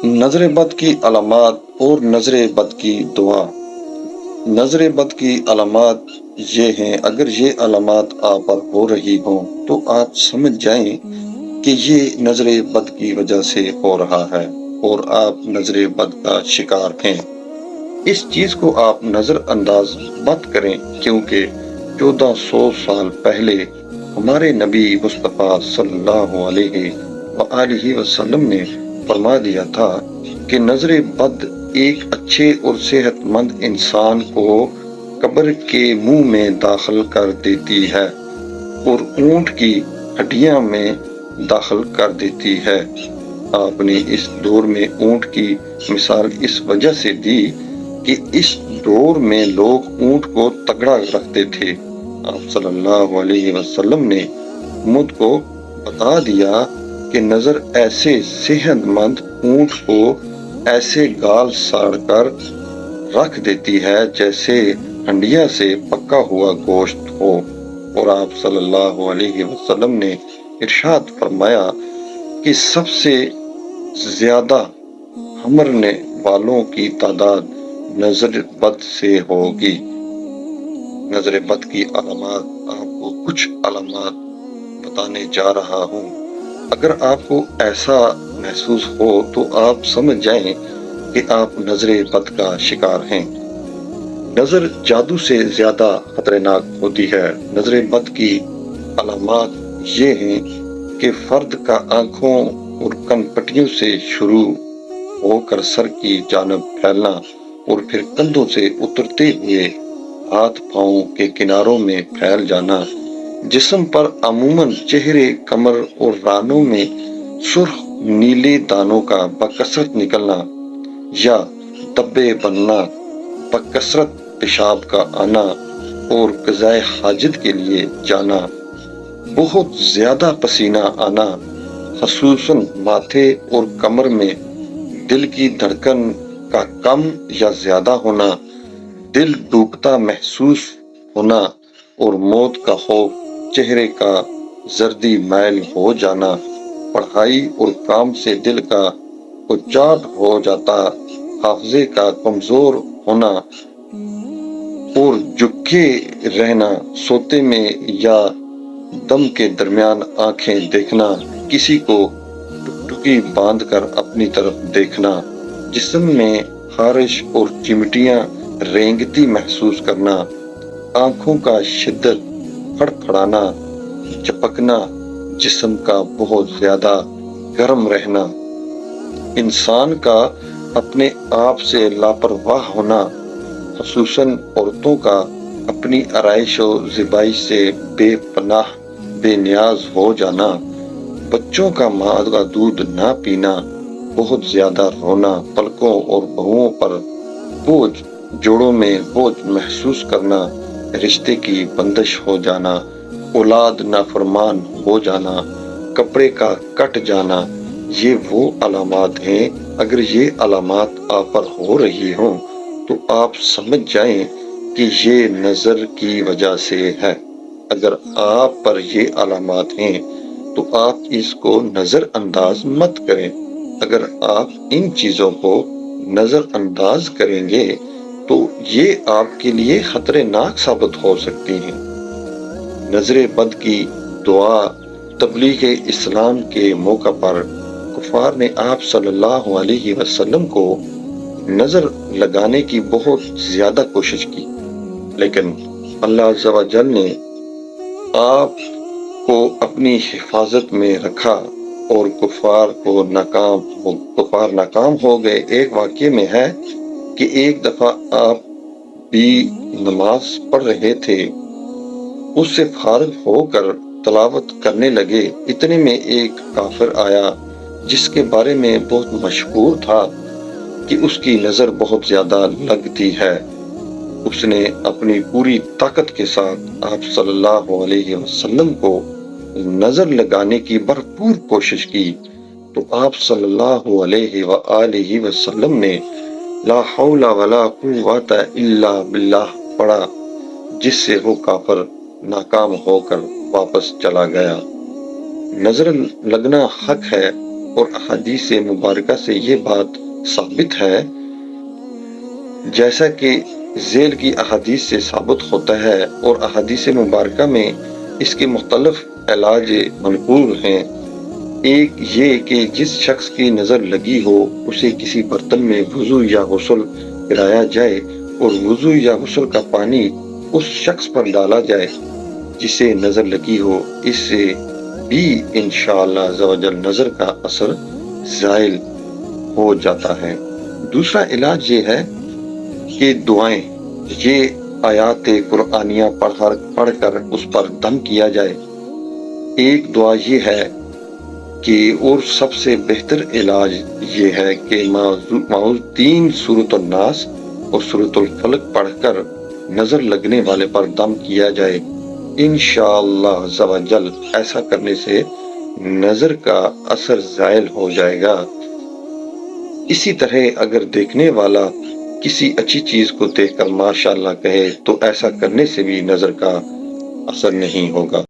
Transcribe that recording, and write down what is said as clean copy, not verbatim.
نظر بد کی علامات اور نظر بد کی دعا۔ نظر بد کی علامات یہ ہیں، اگر یہ علامات آپ پر ہو رہی ہوں تو آپ سمجھ جائیں کہ یہ نظر بد کی وجہ سے ہو رہا ہے اور آپ نظر بد کا شکار ہیں۔ اس چیز کو آپ نظر انداز مت کریں، کیونکہ 1400 سال پہلے ہمارے نبی مصطفیٰ صلی اللہ علیہ وآلہ وسلم نے فرما دیا تھا کہ نظر بد ایک اچھے اور صحت مند انسان کو قبر کے منہ میں داخل کر دیتی ہے اور اونٹ کی ہڈیاں میں داخل کر دیتی ہے۔ آپ نے اس دور میں اونٹ کی مثال اس وجہ سے دی کہ اس دور میں لوگ اونٹ کو تگڑا رکھتے تھے۔ آپ صلی اللہ علیہ وسلم نے مجھ کو بتا دیا کہ نظر ایسے صحت مند اونٹ کو ایسے گال ساڑ کر رکھ دیتی ہے جیسے ہنڈیا سے پکا ہوا گوشت ہو، اور آپ صلی اللہ علیہ وسلم نے ارشاد فرمایا کہ سب سے زیادہ مرنے والوں کی تعداد نظر بد سے ہوگی۔ نظر بد کی علامات، آپ کو کچھ علامات بتانے جا رہا ہوں۔ اگر آپ کو ایسا محسوس ہو تو آپ سمجھ جائیں کہ آپ نظر بد کا شکار ہیں۔ نظر جادو سے زیادہ خطرناک ہوتی ہے۔ نظر بد کی علامات یہ ہیں کہ فرد کا آنکھوں اور کن پٹیوں سے شروع ہو کر سر کی جانب پھیلنا اور پھر کندھوں سے اترتے ہوئے ہاتھ پاؤں کے کناروں میں پھیل جانا، جسم پر عموماً چہرے، کمر اور رانوں میں سرخ نیلے دانوں کا بکثرت نکلنا یا دھبے بننا، بکثرت پیشاب کا آنا اور قضائے حاجت کے لیے جانا، بہت زیادہ پسینہ آنا، خصوصاً ماتھے اور کمر میں دل کی دھڑکن کا کم یا زیادہ ہونا، دل ڈوبتا محسوس ہونا اور موت کا خوف، چہرے کا زردی میل ہو جانا، پڑھائی اور کام سے دل کا اچاٹ ہو جاتا، حافظے کا کمزور ہونا اور جھکے رہنا، سوتے میں یا دم کے درمیان آنکھیں دیکھنا، کسی کو ٹکٹکی باندھ کر اپنی طرف دیکھنا، جسم میں خارش اور چمٹیاں رینگتی محسوس کرنا، آنکھوں کا شدت پھڑپھڑانا، جھپکنا، جسم کا بہت زیادہ گرم رہنا، انسان کا اپنے آپ سے لاپرواہ ہونا، خصوصاً عورتوں کا اپنی آرائش و زیبائی سے بے پناہ بے نیاز ہو جانا، بچوں کا ماں کا دودھ نہ پینا، بہت زیادہ رونا، پلکوں اور بہوؤں پر بوجھ، جوڑوں میں بوجھ محسوس کرنا، رشتے کی بندش ہو جانا، اولاد نافرمان ہو جانا، کپڑے کا کٹ جانا، یہ وہ علامات ہیں۔ اگر یہ علامات آپ پر ہو رہی ہوں تو آپ سمجھ جائیں کہ یہ نظر کی وجہ سے ہے۔ اگر آپ پر یہ علامات ہیں تو آپ اس کو نظر انداز مت کریں۔ اگر آپ ان چیزوں کو نظر انداز کریں گے تو یہ آپ کے لیے خطرناک ثابت ہو سکتی ہیں۔ نظر بد کی دعا۔ تبلیغ اسلام کے موقع پر کفار نے آپ صلی اللہ علیہ وسلم کو نظر لگانے کی بہت زیادہ کوشش کی، لیکن اللہ عز و جل نے آپ کو اپنی حفاظت میں رکھا اور کفار ناکام ہو گئے۔ ایک واقعے میں ہے کہ ایک دفعہ آپ بھی نماز پڑھ رہے تھے، اس سے فارغ ہو کر تلاوت کرنے لگے، اتنے میں ایک کافر آیا جس کے بارے میں بہت مشہور تھا کہ اس کی نظر بہت زیادہ لگتی ہے۔ اس نے اپنی پوری طاقت کے ساتھ آپ صلی اللہ علیہ وسلم کو نظر لگانے کی بھرپور کوشش کی، تو آپ صلی اللہ علیہ وآلہ وسلم نے لا حول ولا قوت الا باللہ پڑھا، جس سے وہ کافر ناکام ہو کر واپس چلا گیا۔ نظر لگنا حق ہے، اور احادیث مبارکہ سے یہ بات ثابت ہے، جیسا کہ ذیل کی احادیث سے ثابت ہوتا ہے، اور احادیث مبارکہ میں اس کے مختلف علاج منقول ہیں۔ ایک یہ کہ جس شخص کی نظر لگی ہو اسے کسی برتن میں وضو یا غسل کرایا جائے اور وضو یا غسل کا پانی اس شخص پر ڈالا جائے جسے نظر لگی ہو، اس سے بھی انشاءاللہ عز و جل نظر کا اثر زائل ہو جاتا ہے۔ دوسرا علاج یہ ہے کہ دعائیں، یہ آیات قرآنیہ پڑھ کر اس پر دم کیا جائے۔ ایک دعا یہ ہے کہ اور سب سے بہتر علاج یہ ہے کہ معوذ 3 سورۃ الناس اور سورۃ الفلق پڑھ کر نظر لگنے والے پر دم کیا جائے۔ انشاءاللہ عز و جل ایسا کرنے سے نظر کا اثر زائل ہو جائے گا۔ اسی طرح اگر دیکھنے والا کسی اچھی چیز کو دیکھ کر ماشاءاللہ کہے تو ایسا کرنے سے بھی نظر کا اثر نہیں ہوگا۔